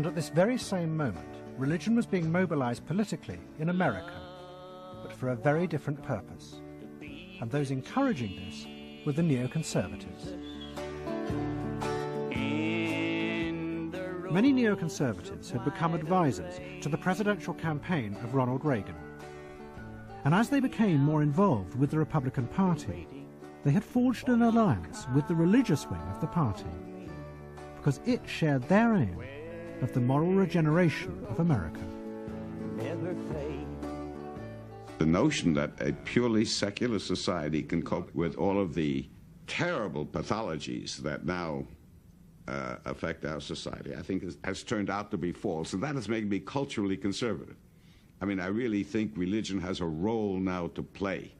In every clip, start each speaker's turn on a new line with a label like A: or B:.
A: And at this very same moment, religion was being mobilized politically in America, but for a very different purpose. And those encouraging this were the neoconservatives. Many neoconservatives had become advisors to the presidential campaign of Ronald Reagan. And as they became more involved with the Republican Party, they had forged an alliance with the religious wing of the party, because it shared their aim of the moral regeneration of America.
B: The notion that a purely secular society can cope with all of the terrible pathologies that now affect our society, I think has turned out to be false, and that has made me culturally conservative. I mean, I really think religion has a role now to play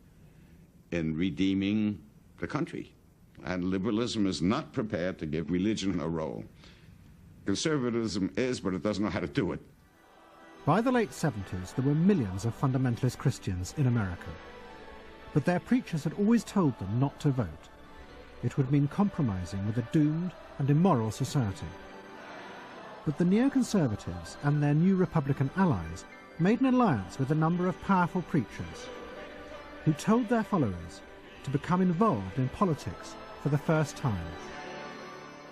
B: in redeeming the country, and liberalism is not prepared to give religion a role. Conservatism is, but it doesn't know how to do it.
A: By the late 70s, there were millions of fundamentalist Christians in America, but their preachers had always told them not to vote. It would mean compromising with a doomed and immoral society. But the neoconservatives and their new Republican allies made an alliance with a number of powerful preachers who told their followers to become involved in politics for the first time.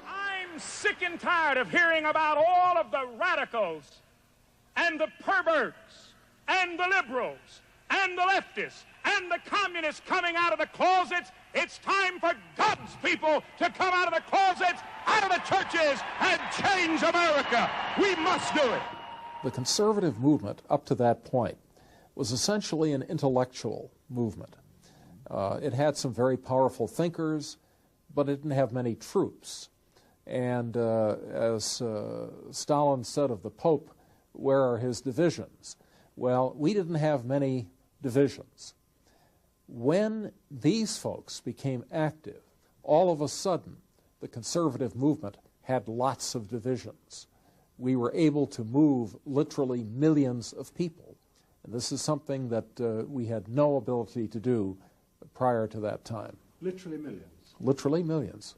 C: I'm sick and tired of hearing about all of the radicals and the perverts and the liberals and the leftists and the communists coming out of the closets. It's time for God's people to come out of the closets, out of the churches, and change America. We must do it.
D: The conservative movement up to that point was essentially an intellectual movement. It had some very powerful thinkers, but it didn't have many troops. And as Stalin said of the Pope, where are his divisions? Well, we didn't have many divisions. When these folks became active, all of a sudden, the conservative movement had lots of divisions. We were able to move literally millions of people. And this is something that we had no ability to do prior to that time.
A: Literally millions.
D: Literally millions.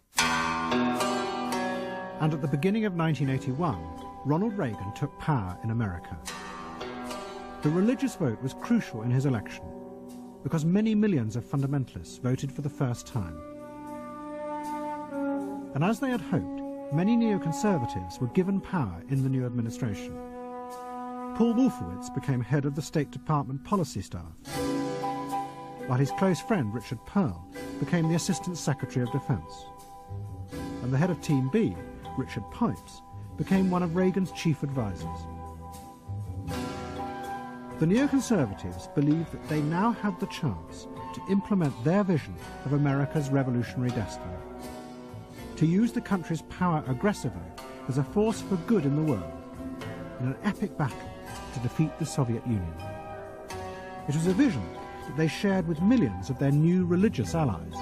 A: And at the beginning of 1981, Ronald Reagan took power in America. The religious vote was crucial in his election, because many millions of fundamentalists voted for the first time. And as they had hoped, many neoconservatives were given power in the new administration. Paul Wolfowitz became head of the State Department policy staff, while his close friend Richard Pearl became the Assistant Secretary of Defense. And the head of Team B, Richard Pipes, became one of Reagan's chief advisors. The neoconservatives believed that they now had the chance to implement their vision of America's revolutionary destiny, to use the country's power aggressively as a force for good in the world, in an epic battle to defeat the Soviet Union. It was a vision that they shared with millions of their new religious allies.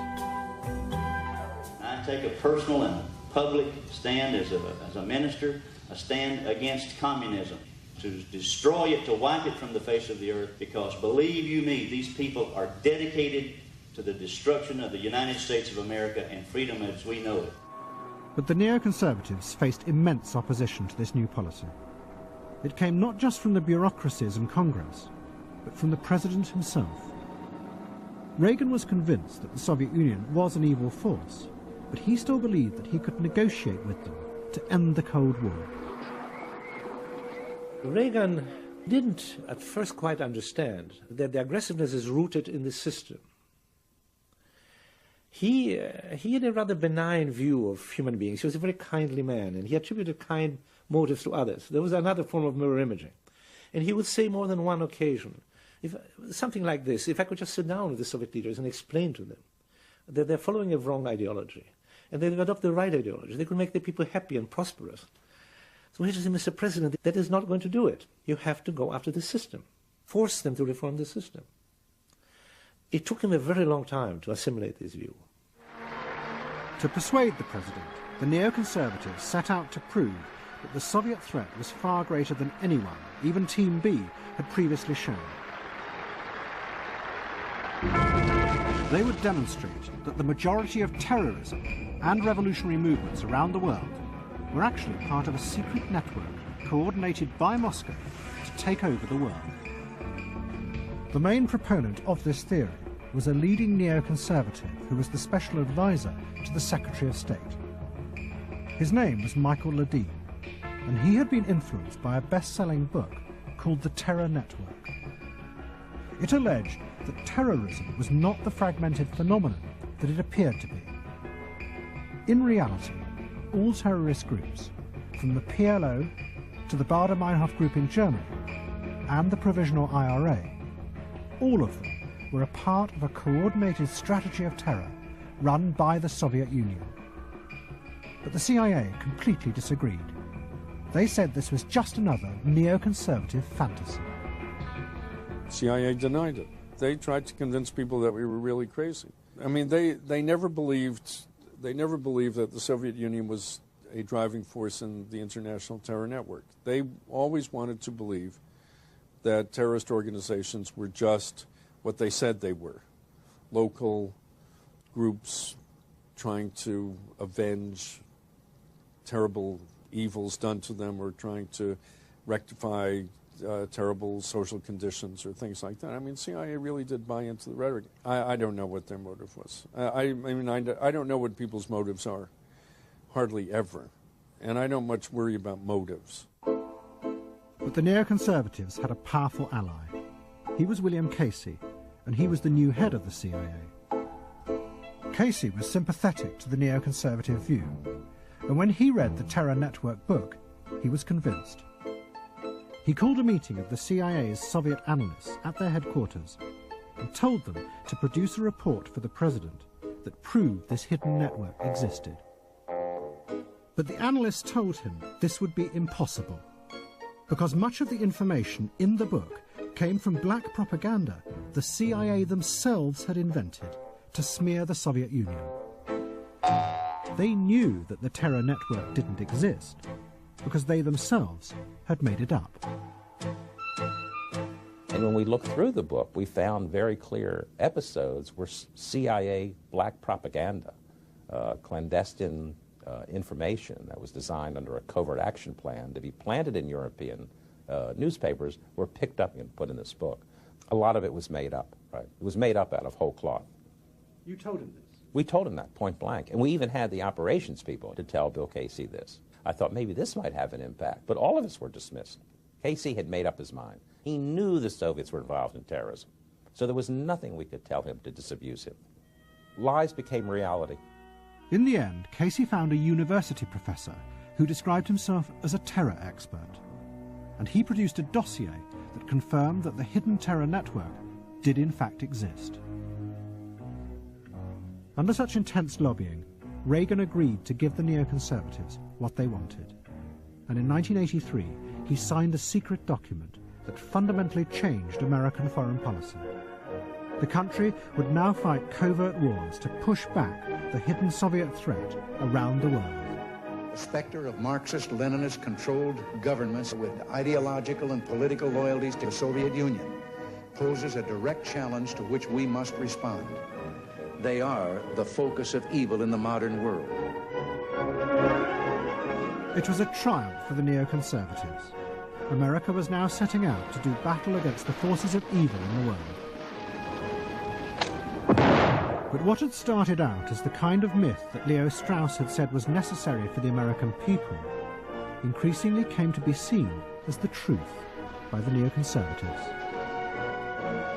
E: I take a personal and public stand as a minister, a stand against communism, to destroy it, to wipe it from the face of the earth, because believe you me, these people are dedicated to the destruction of the United States of America and freedom as we know it.
A: But the neoconservatives faced immense opposition to this new policy. It came not just from the bureaucracies and Congress, but from the president himself. Reagan was convinced that the Soviet Union was an evil force, but he still believed that he could negotiate with them to end the Cold War.
F: Reagan didn't at first quite understand that the aggressiveness is rooted in the system. He had a rather benign view of human beings. He was a very kindly man, and he attributed kind motives to others. There was another form of mirror imaging. And he would say more than one occasion, something like this: if I could just sit down with the Soviet leaders and explain to them that they're following a wrong ideology, and they adopt the right ideology, they could make the people happy and prosperous. So he said, Mr. President, that is not going to do it. You have to go after the system. Force them to reform the system. It took him a very long time to assimilate this view.
A: To persuade the president, the neoconservatives set out to prove that the Soviet threat was far greater than anyone, even Team B, had previously shown. They would demonstrate that the majority of terrorism and revolutionary movements around the world were actually part of a secret network coordinated by Moscow to take over the world. The main proponent of this theory was a leading neoconservative who was the special advisor to the Secretary of State. His name was Michael Ledeen, and he had been influenced by a best-selling book called The Terror Network. It alleged that terrorism was not the fragmented phenomenon that it appeared to be. In reality, all terrorist groups, from the PLO to the Baader-Meinhof group in Germany and the Provisional IRA, all of them were a part of a coordinated strategy of terror run by the Soviet Union. But the CIA completely disagreed. They said this was just another neoconservative fantasy.
G: CIA denied it. They tried to convince people that we were really crazy. I mean, they never believed that the Soviet Union was a driving force in the international terror network. They always wanted to believe that terrorist organizations were just what they said they were, local groups trying to avenge terrible evils done to them or trying to rectify terrible social conditions or things like that. I mean, CIA really did buy into the rhetoric. I don't know what their motive was. I don't know what people's motives are, hardly ever. And I don't much worry about motives.
A: But the neoconservatives had a powerful ally. He was William Casey, and he was the new head of the CIA. Casey was sympathetic to the neoconservative view, and when he read the Terror Network book, he was convinced. He called a meeting of the CIA's Soviet analysts at their headquarters and told them to produce a report for the president that proved this hidden network existed. But the analysts told him this would be impossible, because much of the information in the book came from black propaganda the CIA themselves had invented to smear the Soviet Union. They knew that the terror network didn't exist, because they themselves had made it up.
H: And when we looked through the book, we found very clear episodes where CIA black propaganda, clandestine information that was designed under a covert action plan to be planted in European newspapers were picked up and put in this book. A lot of it was made up, right? It was made up out of whole cloth.
A: You told him this?
H: We told him that, point blank. And we even had the operations people to tell Bill Casey this. I thought maybe this might have an impact, but all of us were dismissed. Casey had made up his mind. He knew the Soviets were involved in terrorism, so there was nothing we could tell him to disabuse him. Lies became reality.
A: In the end, Casey found a university professor who described himself as a terror expert, and he produced a dossier that confirmed that the hidden terror network did in fact exist. Under such intense lobbying, Reagan agreed to give the neoconservatives what they wanted. And in 1983, he signed a secret document that fundamentally changed American foreign policy. The country would now fight covert wars to push back the hidden Soviet threat around the world.
I: The specter of Marxist-Leninist-controlled governments with ideological and political loyalties to the Soviet Union poses a direct challenge to which we must respond. They are the focus of evil in the modern world.
A: It was a triumph for the neoconservatives. America was now setting out to do battle against the forces of evil in the world. But what had started out as the kind of myth that Leo Strauss had said was necessary for the American people increasingly came to be seen as the truth by the neoconservatives.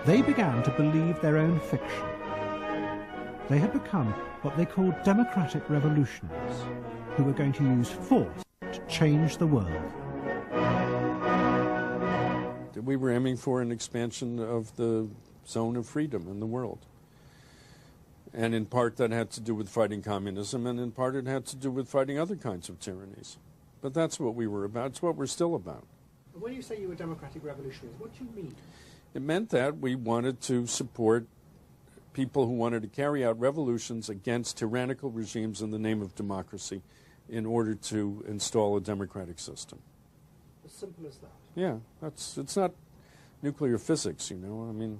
A: They began to believe their own fiction. They had become what they called democratic revolutionaries, who were going to use force to change the world.
G: We were aiming for an expansion of the zone of freedom in the world. And in part that had to do with fighting communism, and in part it had to do with fighting other kinds of tyrannies. But that's what we were about. It's what we're still about.
A: When you say you were democratic revolutionaries, what do you mean?
G: It meant that we wanted to support people who wanted to carry out revolutions against tyrannical regimes in the name of democracy in order to install a democratic system.
A: As simple as that?
G: Yeah, it's not nuclear physics, you know. I mean,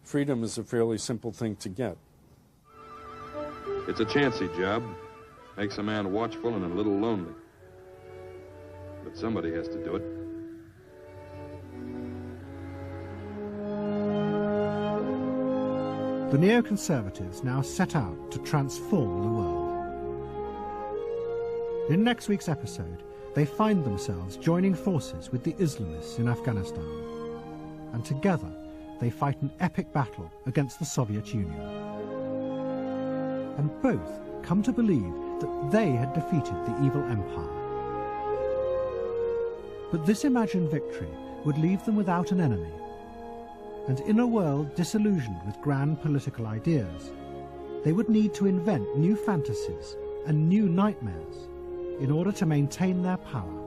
G: freedom is a fairly simple thing to get.
J: It's a chancy job. Makes a man watchful and a little lonely. but somebody has to do it.
A: The neoconservatives now set out to transform the world. In next week's episode, they find themselves joining forces with the Islamists in Afghanistan, and together they fight an epic battle against the Soviet Union. And both come to believe that they had defeated the evil empire. But this imagined victory would leave them without an enemy, and in a world disillusioned with grand political ideas, they would need to invent new fantasies and new nightmares in order to maintain their power.